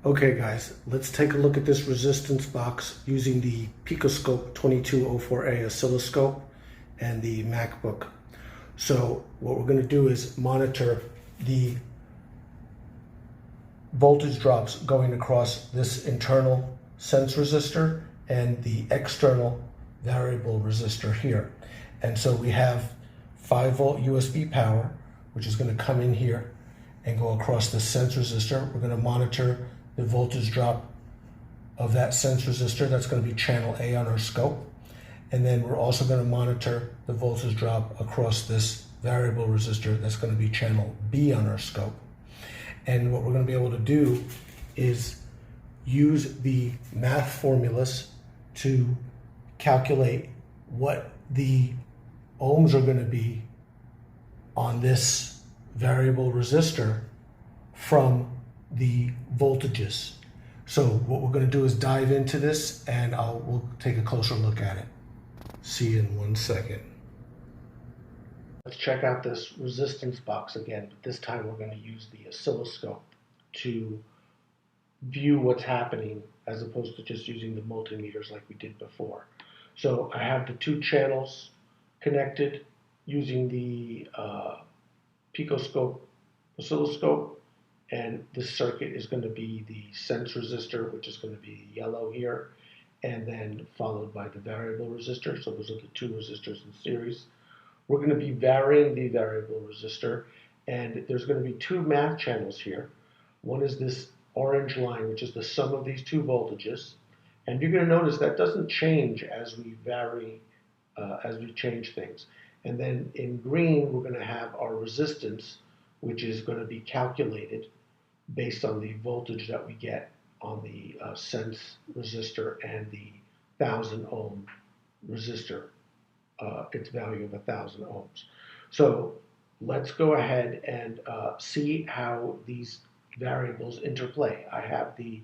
Okay guys, let's take a look at this resistance box using the PicoScope 2204A oscilloscope and the MacBook. So what we're going to do is monitor the voltage drops going across this internal sense resistor and the external variable resistor here. And so we have 5-volt USB power, which is going to come in here and go across the sense resistor. We're going to monitor the voltage drop of that sense resistor. That's going to be channel A on our scope. And then we're also going to monitor the voltage drop across this variable resistor. That's going to be channel B on our scope. And what we're going to be able to do is use the math formulas to calculate what the ohms are going to be on this variable resistor from the voltages. So what we're going to do is dive into this and we'll take a closer look at it. See you in 1 second. Let's check out this resistance box again, but this time we're going to use the oscilloscope to view what's happening as opposed to just using the multimeters like we did before. So I have the two channels connected using the PicoScope oscilloscope, and this circuit is going to be the sense resistor, which is going to be yellow here, and then followed by the variable resistor. So those are the two resistors in series. We're going to be varying the variable resistor, and there's going to be two math channels here. One is this orange line, which is the sum of these two voltages, and you're going to notice that doesn't change as we vary, as we change things. And then in green, we're going to have our resistance, which is going to be calculated based on the voltage that we get on the sense resistor and the 1,000 ohm resistor, its value of 1,000 ohms. So let's go ahead and see how these variables interplay. I have the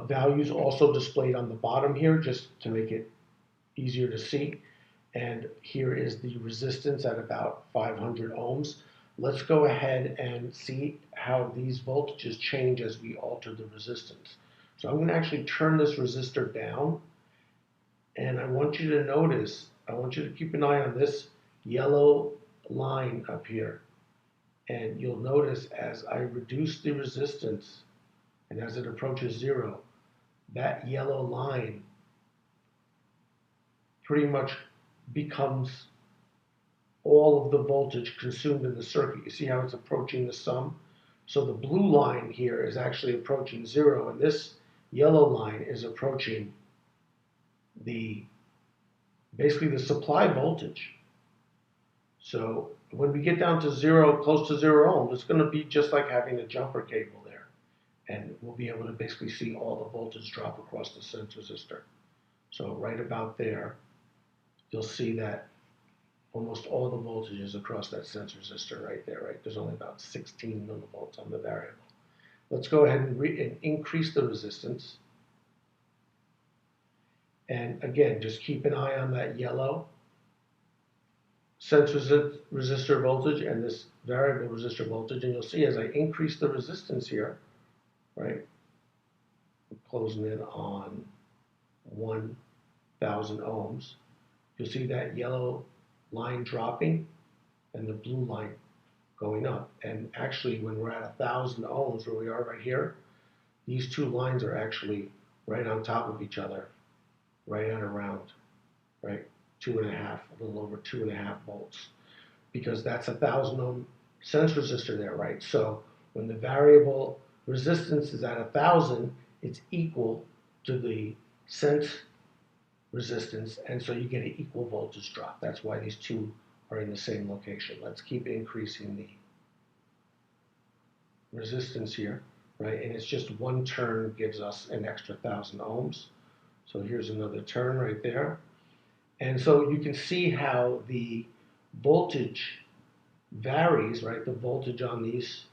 values also displayed on the bottom here just to make it easier to see. And here is the resistance at about 500 ohms. Let's go ahead and see how these voltages change as we alter the resistance. So I'm going to actually turn this resistor down, and I want you to notice, I want you to keep an eye on this yellow line up here. And you'll notice as I reduce the resistance and as it approaches zero, that yellow line pretty much becomes all of the voltage consumed in the circuit. You see how it's approaching the sum? So the blue line here is actually approaching zero, and this yellow line is approaching basically the supply voltage. So when we get down to zero, close to 0 ohms, it's going to be just like having a jumper cable there. And we'll be able to basically see all the voltage drop across the sense resistor. So right about there, you'll see that almost all the voltages across that sense resistor right there, right? There's only about 16 millivolts on the variable. Let's go ahead and increase the resistance. And again, just keep an eye on that yellow sense resistor voltage and this variable resistor voltage, and you'll see as I increase the resistance here, right, I'm closing in on 1,000 ohms, you'll see that yellow line dropping and the blue line going up. And actually, when we're at 1,000 ohms, where we are right here, these two lines are actually right on top of each other, right at around, right, 2.5, a little over 2.5 volts, because that's 1,000 ohm sense resistor there, right? So when the variable resistance is at 1,000, it's equal to the sense resistance, and so you get an equal voltage drop. That's why these two are in the same location. Let's keep increasing the resistance here, right? And it's just one turn gives us an extra 1,000 ohms. So here's another turn right there. And so you can see how the voltage varies, right? The voltage on these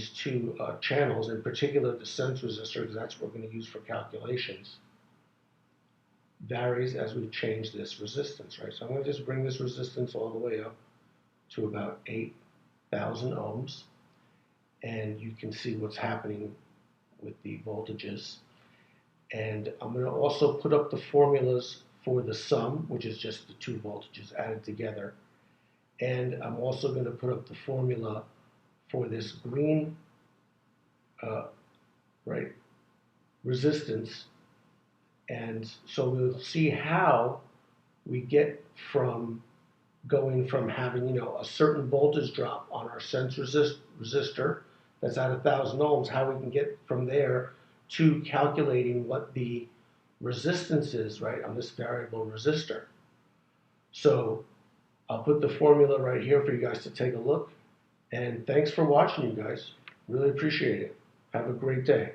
two channels, in particular the sense resistor, because that's what we're going to use for calculations, varies as we change this resistance, right? So I'm going to just bring this resistance all the way up to about 8,000 ohms, and you can see what's happening with the voltages. And I'm going to also put up the formulas for the sum, which is just the two voltages added together. And I'm also going to put up the formula for this green right, resistance. And so we'll see how we get from going from having, a certain voltage drop on our sense resistor that's at 1,000 ohms, how we can get from there to calculating what the resistance is, right, on this variable resistor. So I'll put the formula right here for you guys to take a look. And thanks for watching, you guys. Really appreciate it. Have a great day.